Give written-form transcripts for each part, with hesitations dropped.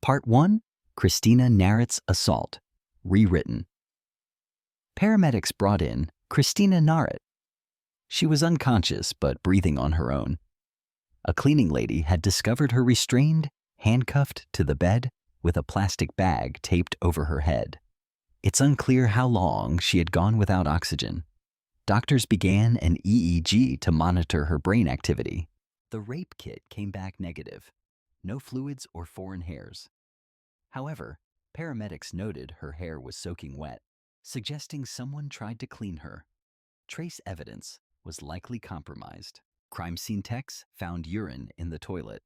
Part 1, Christina Narrett's Assault, rewritten. Paramedics brought in Christina Narrett. She was unconscious but breathing on her own. A cleaning lady had discovered her restrained, handcuffed to the bed with a plastic bag taped over her head. It's unclear how long she had gone without oxygen. Doctors began an EEG to monitor her brain activity. The rape kit came back negative. No fluids or foreign hairs. However, paramedics noted her hair was soaking wet, suggesting someone tried to clean her. Trace evidence was likely compromised. Crime scene techs found urine in the toilet.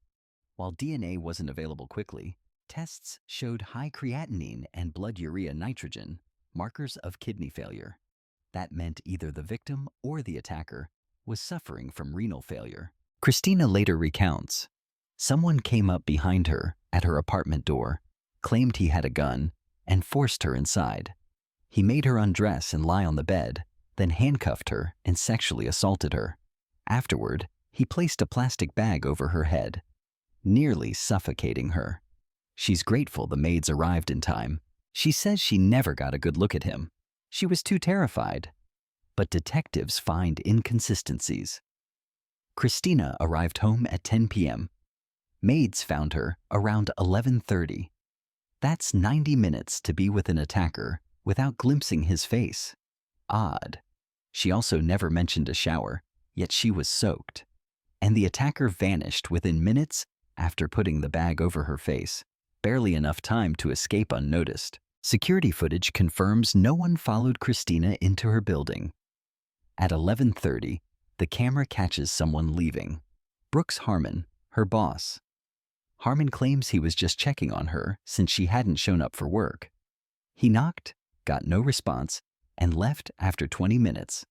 While DNA wasn't available quickly, tests showed high creatinine and blood urea nitrogen, markers of kidney failure. That meant either the victim or the attacker was suffering from renal failure. Christina later recounts, "Someone came up behind her at her apartment door, claimed he had a gun, and forced her inside. He made her undress and lie on the bed, then handcuffed her and sexually assaulted her. Afterward, he placed a plastic bag over her head, nearly suffocating her. She's grateful the maids arrived in time. She says she never got a good look at him. She was too terrified." But detectives find inconsistencies. Christina arrived home at 10 p.m. Maids found her around 11:30. That's 90 minutes to be with an attacker without glimpsing his face. Odd. She also never mentioned a shower, yet she was soaked. And the attacker vanished within minutes after putting the bag over her face, barely enough time to escape unnoticed. Security footage confirms no one followed Christina into her building. At 11:30, the camera catches someone leaving. Brooks Harmon, her boss. Harmon claims he was just checking on her since she hadn't shown up for work. He knocked, got no response, and left after 20 minutes.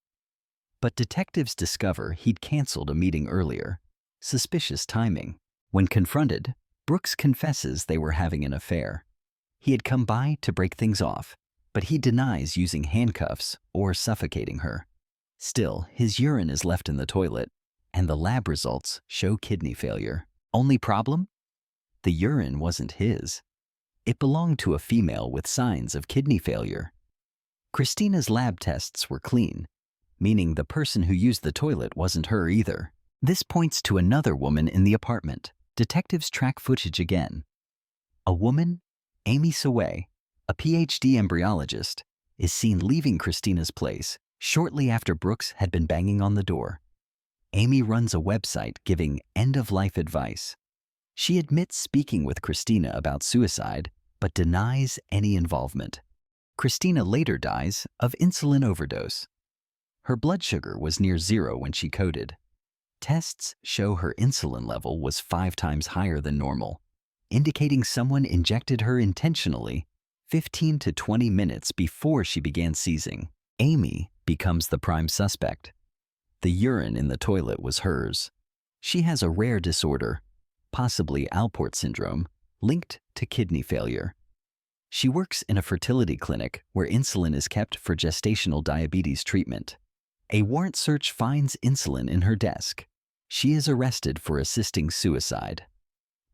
But detectives discover he'd canceled a meeting earlier. Suspicious timing. When confronted, Brooks confesses they were having an affair. He had come by to break things off, but he denies using handcuffs or suffocating her. Still, his urine is left in the toilet, and the lab results show kidney failure. Only problem? The urine wasn't his. It belonged to a female with signs of kidney failure. Christina's lab tests were clean, meaning the person who used the toilet wasn't her either. This points to another woman in the apartment. Detectives track footage again. A woman, Amy Saway, a PhD embryologist, is seen leaving Christina's place shortly after Brooks had been banging on the door. Amy runs a website giving end-of-life advice. She admits speaking with Christina about suicide, but denies any involvement. Christina later dies of insulin overdose. Her blood sugar was near zero when she coded. Tests show her insulin level was 5 times higher than normal, indicating someone injected her intentionally 15 to 20 minutes before she began seizing. Amy becomes the prime suspect. The urine in the toilet was hers. She has a rare disorder, possibly Alport syndrome, linked to kidney failure. She works in a fertility clinic where insulin is kept for gestational diabetes treatment. A warrant search finds insulin in her desk. She is arrested for assisting suicide.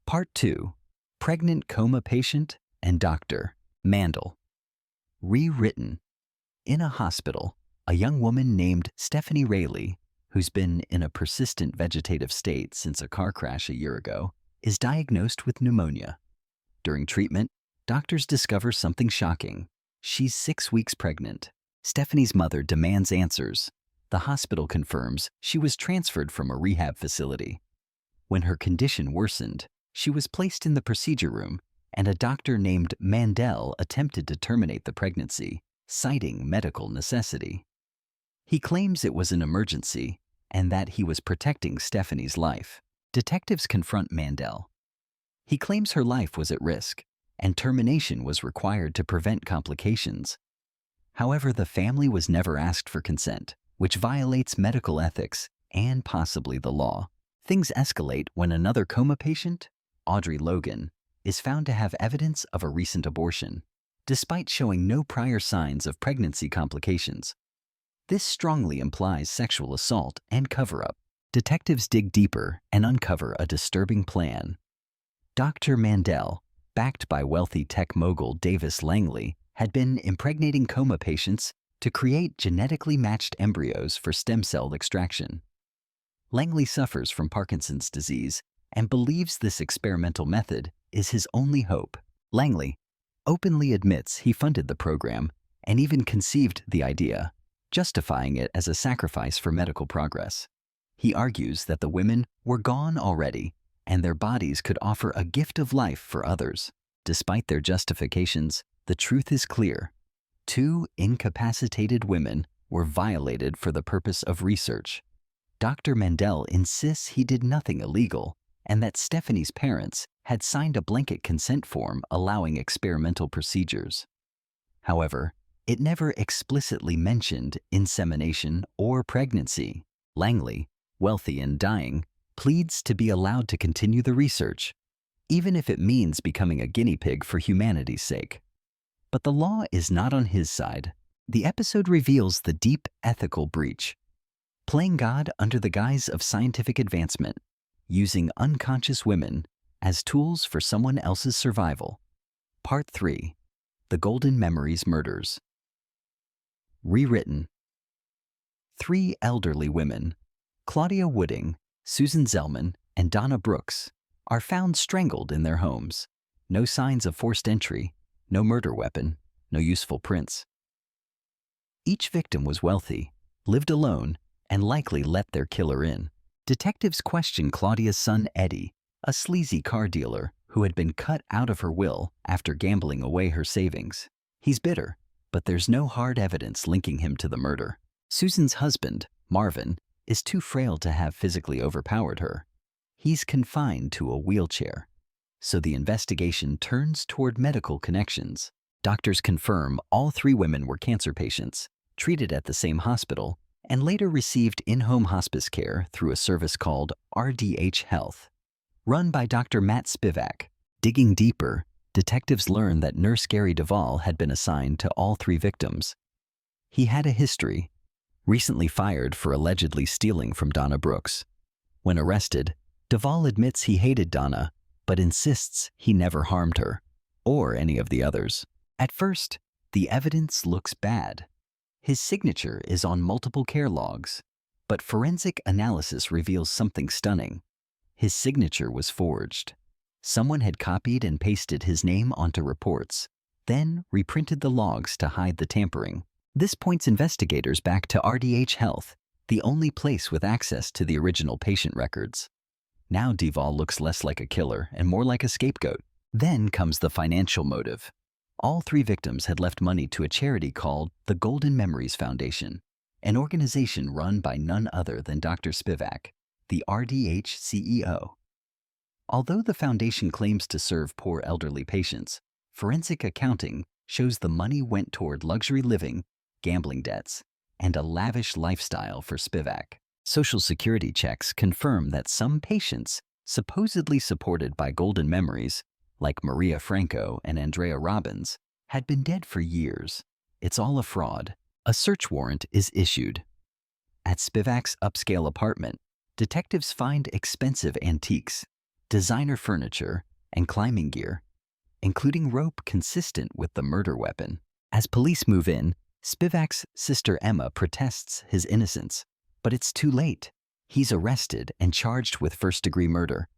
Part 2. Pregnant coma patient and doctor, Mandel. Rewritten. In a hospital, a young woman named Stephanie Rayleigh, who's been in a persistent vegetative state since a car crash a year ago, is diagnosed with pneumonia. During treatment, doctors discover something shocking. She's 6 weeks pregnant. Stephanie's mother demands answers. The hospital confirms she was transferred from a rehab facility. When her condition worsened, she was placed in the procedure room, and a doctor named Mandel attempted to terminate the pregnancy, citing medical necessity. He claims it was an emergency and that he was protecting Stephanie's life. Detectives confront Mandel. He claims her life was at risk, and termination was required to prevent complications. However, the family was never asked for consent, which violates medical ethics and possibly the law. Things escalate when another coma patient, Audrey Logan, is found to have evidence of a recent abortion, despite showing no prior signs of pregnancy complications. This strongly implies sexual assault and cover-up. Detectives dig deeper and uncover a disturbing plan. Dr. Mandel, backed by wealthy tech mogul Davis Langley, had been impregnating coma patients to create genetically matched embryos for stem cell extraction. Langley suffers from Parkinson's disease and believes this experimental method is his only hope. Langley openly admits he funded the program and even conceived the idea, justifying it as a sacrifice for medical progress. He argues that the women were gone already and their bodies could offer a gift of life for others. Despite their justifications, the truth is clear. 2 incapacitated women were violated for the purpose of research. Dr. Mendel insists he did nothing illegal and that Stephanie's parents had signed a blanket consent form allowing experimental procedures. However, it never explicitly mentioned insemination or pregnancy. Langley, wealthy and dying, pleads to be allowed to continue the research, even if it means becoming a guinea pig for humanity's sake. But the law is not on his side. The episode reveals the deep ethical breach. Playing God under the guise of scientific advancement, using unconscious women as tools for someone else's survival. Part 3. The Golden Memories Murders. Rewritten. 3 elderly women, Claudia Wooding, Susan Zellman, and Donna Brooks, are found strangled in their homes. No signs of forced entry, no murder weapon, no useful prints. Each victim was wealthy, lived alone, and likely let their killer in. Detectives question Claudia's son Eddie, a sleazy car dealer who had been cut out of her will after gambling away her savings. He's bitter, but there's no hard evidence linking him to the murder. Susan's husband, Marvin, is too frail to have physically overpowered her. He's confined to a wheelchair. So the investigation turns toward medical connections. Doctors confirm all 3 women were cancer patients, treated at the same hospital, and later received in-home hospice care through a service called RDH Health, run by Dr. Matt Spivak. Digging deeper, detectives learn that Nurse Gary Duvall had been assigned to all 3 victims. He had a history, recently fired for allegedly stealing from Donna Brooks. When arrested, Duvall admits he hated Donna, but insists he never harmed her, or any of the others. At first, the evidence looks bad. His signature is on multiple care logs, but forensic analysis reveals something stunning. His signature was forged. Someone had copied and pasted his name onto reports, then reprinted the logs to hide the tampering. This points investigators back to RDH Health, the only place with access to the original patient records. Now Duvall looks less like a killer and more like a scapegoat. Then comes the financial motive. All 3 victims had left money to a charity called the Golden Memories Foundation, an organization run by none other than Dr. Spivak, the RDH CEO. Although the foundation claims to serve poor elderly patients, forensic accounting shows the money went toward luxury living, gambling debts, and a lavish lifestyle for Spivak. Social Security checks confirm that some patients, supposedly supported by Golden Memories, like Maria Franco and Andrea Robbins, had been dead for years. It's all a fraud. A search warrant is issued. At Spivak's upscale apartment, detectives find expensive antiques, designer furniture, and climbing gear, including rope consistent with the murder weapon. As police move in, Spivak's sister Emma protests his innocence, but it's too late. He's arrested and charged with first-degree murder.